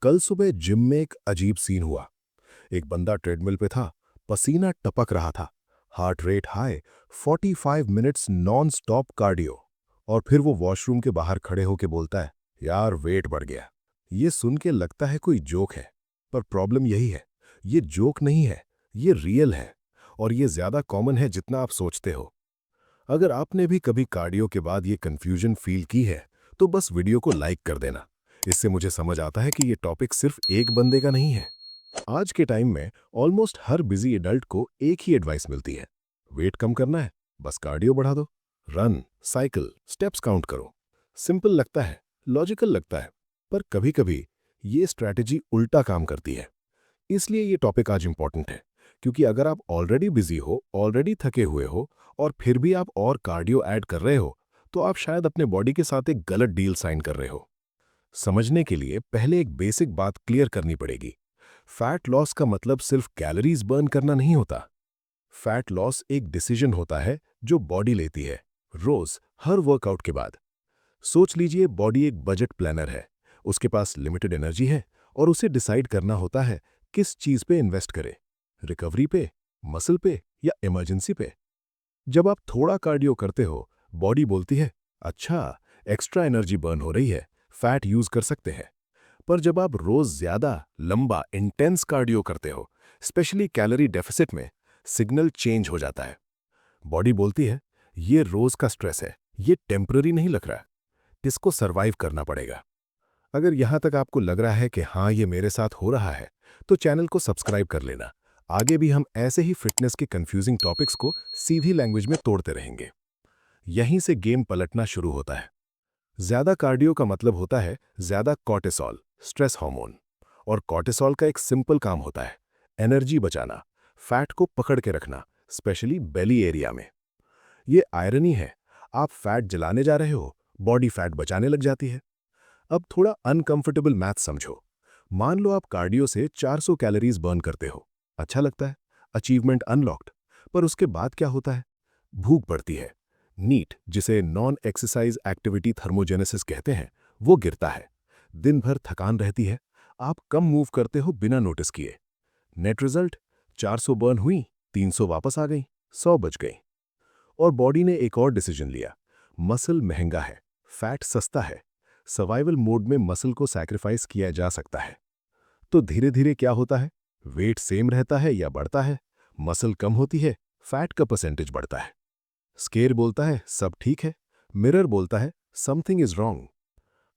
कल सुबह जिम में एक अजीब सीन हुआ। एक बंदा ट्रेडमिल पे था, पसीना टपक रहा था, heart rate high, 45 minutes non stop cardio. और फिर वो वॉशरूम के बाहर खड़े होके बोलता है, यार वेट बढ़ गया। ये सुन के लगता है कोई जोक है, पर प्रॉब्लम यही है, ये जोक नहीं है, ये रियल है। और ये ज्यादा कॉमन है जितना आप सोचते हो। अगर आपने भी कभी कार्डियो के बाद ये कंफ्यूजन फील की है, तो बस वीडियो को लाइक कर देना। इससे मुझे समझ आता है कि ये टॉपिक सिर्फ एक बंदे का नहीं है। आज के टाइम में ऑलमोस्ट हर बिजी एडल्ट को एक ही एडवाइस मिलती है, वेट कम करना है, बस कार्डियो बढ़ा दो, रन, साइकिल, स्टेप्स काउंट करो। सिंपल लगता है, लॉजिकल लगता है, पर कभी कभी ये स्ट्रैटेजी उल्टा काम करती है। इसलिए ये टॉपिक आज इंपॉर्टेंट है, क्योंकि अगर आप ऑलरेडी बिजी हो, ऑलरेडी थके हुए हो, और फिर भी आप और कार्डियो ऐड कर रहे हो, तो आप शायद अपने बॉडी के साथ एक गलत डील साइन कर रहे हो। समझने के लिए पहले एक बेसिक बात क्लियर करनी पड़ेगी। फैट लॉस का मतलब सिर्फ कैलोरीज बर्न करना नहीं होता। फैट लॉस एक डिसीजन होता है जो बॉडी लेती है, रोज, हर वर्कआउट के बाद। सोच लीजिए, बॉडी एक बजट प्लानर है। उसके पास लिमिटेड एनर्जी है और उसे डिसाइड करना होता है किस चीज पे इन्वेस्ट करे, रिकवरी पे, मसल पे या इमरजेंसी पे। जब आप थोड़ा कार्डियो करते हो, बॉडी बोलती है, अच्छा, एक्स्ट्रा एनर्जी बर्न हो रही है, फैट यूज कर सकते हैं। पर जब आप रोज ज्यादा लंबा इंटेंस कार्डियो करते हो, स्पेशली कैलोरी डेफिसिट में, सिग्नल चेंज हो जाता है। बॉडी बोलती है, ये रोज का स्ट्रेस है, ये टेम्पररी नहीं लग रहा, इसको सरवाइव करना पड़ेगा। अगर यहां तक आपको लग रहा है कि हाँ ये मेरे साथ हो रहा है, तो चैनल को सब्सक्राइब कर लेना। आगे भी हम ऐसे ही फिटनेस के कंफ्यूजिंग टॉपिक्स को सीधी लैंग्वेज में तोड़ते रहेंगे। यहीं से गेम पलटना शुरू होता है। ज्यादा कार्डियो का मतलब होता है ज्यादा कॉर्टिसोल, स्ट्रेस हार्मोन। और कॉर्टिसोल का एक सिंपल काम होता है, एनर्जी बचाना, फैट को पकड़ के रखना, स्पेशली बेली एरिया में। ये आयरनी है, आप फैट जलाने जा रहे हो, बॉडी फैट बचाने लग जाती है। अब थोड़ा अनकंफर्टेबल मैथ समझो। मान लो आप कार्डियो से 400 कैलोरीज बर्न करते हो। अच्छा लगता है, अचीवमेंट अनलॉक्ड। पर उसके बाद क्या होता है? भूख बढ़ती है। नीट, जिसे नॉन एक्सरसाइज एक्टिविटी थर्मोजेनेसिस कहते हैं, वो गिरता है। दिन भर थकान रहती है, आप कम मूव करते हो बिना नोटिस किए। नेट रिजल्ट, 400 बर्न हुई, 300 वापस आ गई, 100 बच गई। और बॉडी ने एक और डिसीजन लिया, मसल महंगा है, फैट सस्ता है, सर्वाइवल मोड में मसल को सैक्रिफाइस किया जा सकता है। तो धीरे धीरे क्या होता है? वेट सेम रहता है या बढ़ता है? मसल कम होती है, फैट का परसेंटेज बढ़ता है। स्केर बोलता है सब ठीक है, मिरर बोलता है समथिंग इज रॉन्ग।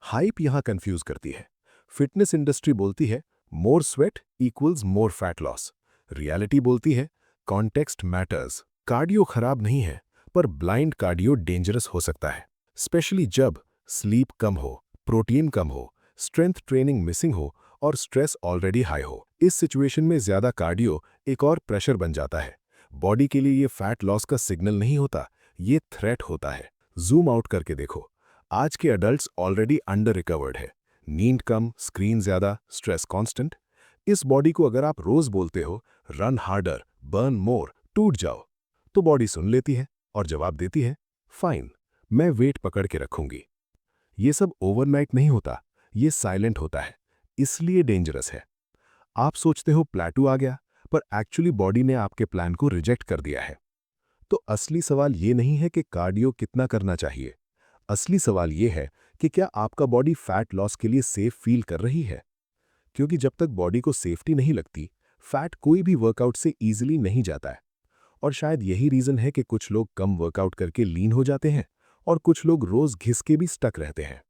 हाइप यहां कंफ्यूज करती है। फिटनेस इंडस्ट्री बोलती है more sweat equals more fat loss. Reality बोलती है कॉन्टेक्स्ट मैटर्स। कार्डियो खराब नहीं है, पर ब्लाइंड कार्डियो डेंजरस हो सकता है, स्पेशली जब स्लीप कम हो, प्रोटीन कम हो, स्ट्रेंथ ट्रेनिंग मिसिंग हो और स्ट्रेस ऑलरेडी हाई हो। इस सिचुएशन में ज्यादा कार्डियो एक और प्रेशर बन जाता है। बॉडी के लिए ये फैट लॉस का सिग्नल नहीं होता, ये थ्रेट होता है। जूम आउट करके देखो, आज के अडल्ट्स ऑलरेडी अंडर रिकवर्ड है। नींद कम, स्क्रीन ज्यादा, स्ट्रेस कांस्टेंट। इस बॉडी को अगर आप रोज बोलते हो रन हार्डर, बर्न मोर, टूट जाओ, तो बॉडी सुन लेती है और जवाब देती है फाइन, मैं वेट पकड़ के रखूंगी। ये सब ओवरनाइट नहीं होता, ये साइलेंट होता है, इसलिए डेंजरस है। आप सोचते हो प्लेटू आ गया, पर एक्चुअली बॉडी ने आपके प्लान को रिजेक्ट कर दिया है। तो असली सवाल ये नहीं है कि कार्डियो कितना करना चाहिए। असली सवाल ये है कि क्या आपका बॉडी फैट लॉस के लिए सेफ फील कर रही है। क्योंकि जब तक बॉडी को सेफ्टी नहीं लगती, फैट कोई भी वर्कआउट से ईजिली नहीं जाता है। और शायद यही रीजन है कि कुछ लोग कम वर्कआउट करके लीन हो जाते हैं और कुछ लोग रोज घिस के भी स्टक रहते हैं।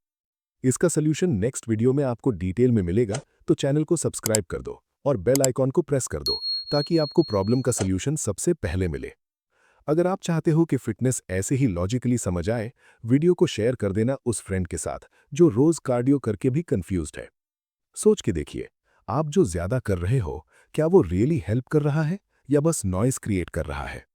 इसका सलूशन नेक्स्ट वीडियो में आपको डिटेल में मिलेगा, तो चैनल को सब्सक्राइब कर दो और बेल आइकॉन को प्रेस कर दो, ताकि आपको प्रॉब्लम का सलूशन सबसे पहले मिले। अगर आप चाहते हो कि फिटनेस ऐसे ही लॉजिकली समझ आए, वीडियो को शेयर कर देना उस फ्रेंड के साथ जो रोज कार्डियो करके भी कंफ्यूज्ड है। सोच के देखिए, आप जो ज्यादा कर रहे हो, क्या वो रियली हेल्प कर रहा है या बस नॉइस क्रिएट कर रहा है।